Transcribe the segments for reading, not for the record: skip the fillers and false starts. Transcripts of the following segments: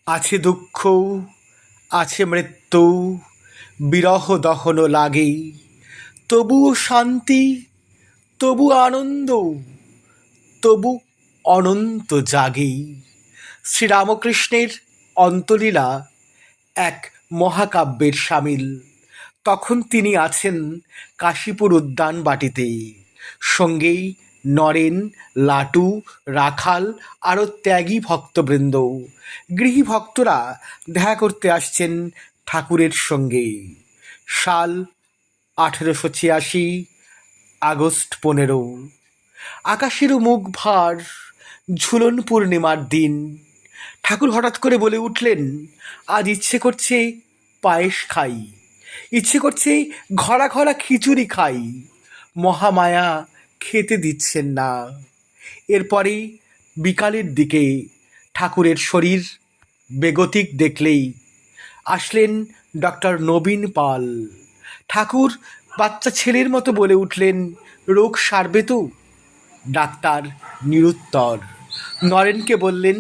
আছে দুঃখ, আছে মৃত্যু, বিরহ দহন লাগে, তবুও শান্তি, তবু আনন্দ, তবু অনন্ত জাগে। শ্রীরামকৃষ্ণের অন্তলীলা এক মহাকাব্যের সামিল। তখন তিনি আছেন কাশীপুর উদ্যান বাটিতে, সঙ্গেই নরেন, লাটু, রাখাল আরও ত্যাগী ভক্তবৃন্দ। গৃহী ভক্তরা দেখা করতে আসছেন ঠাকুরের সঙ্গে। সাল 1886, আগস্ট 15। আকাশেরও মুখ ভার, ঝুলন পূর্ণিমার দিন। ঠাকুর হঠাৎ করে বলে উঠলেন, আজ ইচ্ছে করছে পায়েস খাই, ইচ্ছে করছে ঘরা ঘরা খিচুড়ি খাই। মহামায়া খেতে দিচ্ছেন না। এরপরে বিকালের দিকে ঠাকুরের শরীর বেগতিক দেখলেই আসলেন ডক্টর নবীন পাল। ঠাকুর বাচ্চা ছেলের মতো বলে উঠলেন, রোগ সারবে তো? ডাক্তার নিরুত্তর। নরেনকে বললেন,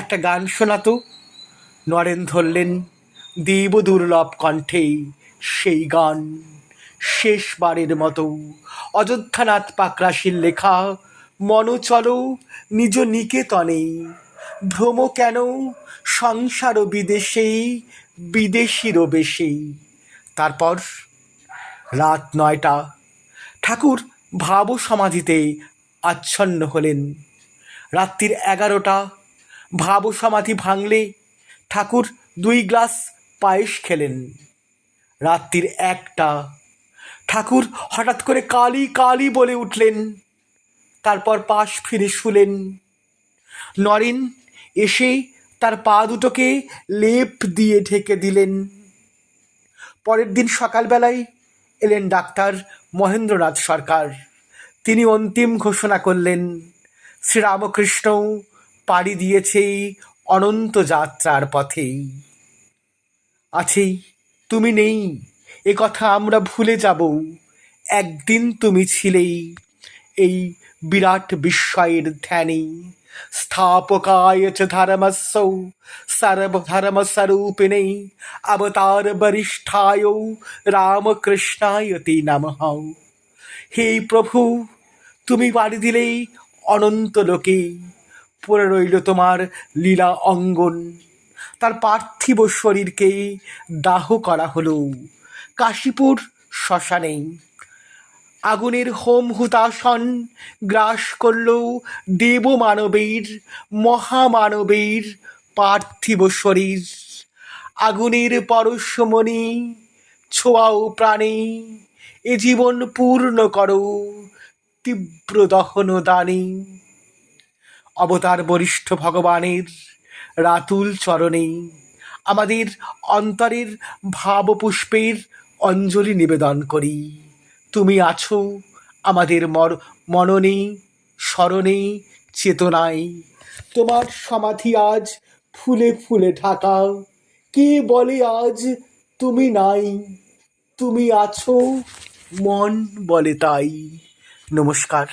একটা গান শোনাতো। নরেন ধরলেন দেব দুর্লভ কণ্ঠে সেই গান। শেষবারের মতো অযোধ্যানাথ পাকরাশির লেখা, মন চলো নিজ নিকেতনে, ভ্রম কেন সংসার বিদেশে, বিদেশির বেশে। তারপর রাত 9টা, ঠাকুর ভাব সমাধিতে আচ্ছন্ন হলেন। রাত্রির 11টা, ভাব সমাধি ভাঙলে ঠাকুর 2 গ্লাস পায়েস খেলেন। রাত্রির 1টা, ঠাকুর হঠাৎ করে কালী কালী বলে উঠলেন, তারপর পাশ ফিরে শুলেন। নরেন এসে তার পা দুটোকে লেপ দিয়ে ঢেকে দিলেন। পরের দিন সকালবেলায় এলেন ডাক্তার মহেন্দ্রনাথ সরকার। তিনি অন্তিম ঘোষণা করলেন, শ্রীরামকৃষ্ণ পাড়ি দিয়েছে অনন্ত যাত্রার পথে। আছেই, তুমি নেই এ কথা আমরা ভুলে যাব, একদিন তুমি ছিলেই এই বিরাট বিস্ময়ের ধ্যানে। স্থাপকায় চ ধর্মস্য সর্বধর্মস্বরূপিণে অবতার বরিষ্ঠায় রামকৃষ্ণায় তে নমঃ। হে প্রভু, তুমি পাড়ি দিলেই অনন্ত লোকে, পড়ে রইল তোমার লীলা অঙ্গন। তার পার্থিব শরীরকে দাহ করা হলো কাশীপুর শ্মশানে। আগুনের হোম হুতাশন গ্রাস করল দেব মানবের, মহামানবের পার্থিব শরীর। আগুনের পরশমণি ছোঁয়াও প্রাণে, এ জীবন পূর্ণ করো তীব্র দহন দানে। অবতার বরিষ্ঠ ভগবানের রাতুল চরণে আমাদের অন্তরের ভাবপুষ্পের অঞ্জলি নিবেদন করি। তুমি আছো আমাদের মননে, স্মরণে, চেতনায়। তোমার সমাধি আজ ফুলে ফুলে ঢাকা। কে বলে আজ তুমি নাই? তুমি আছো, মন বলে তাই। নমস্কার।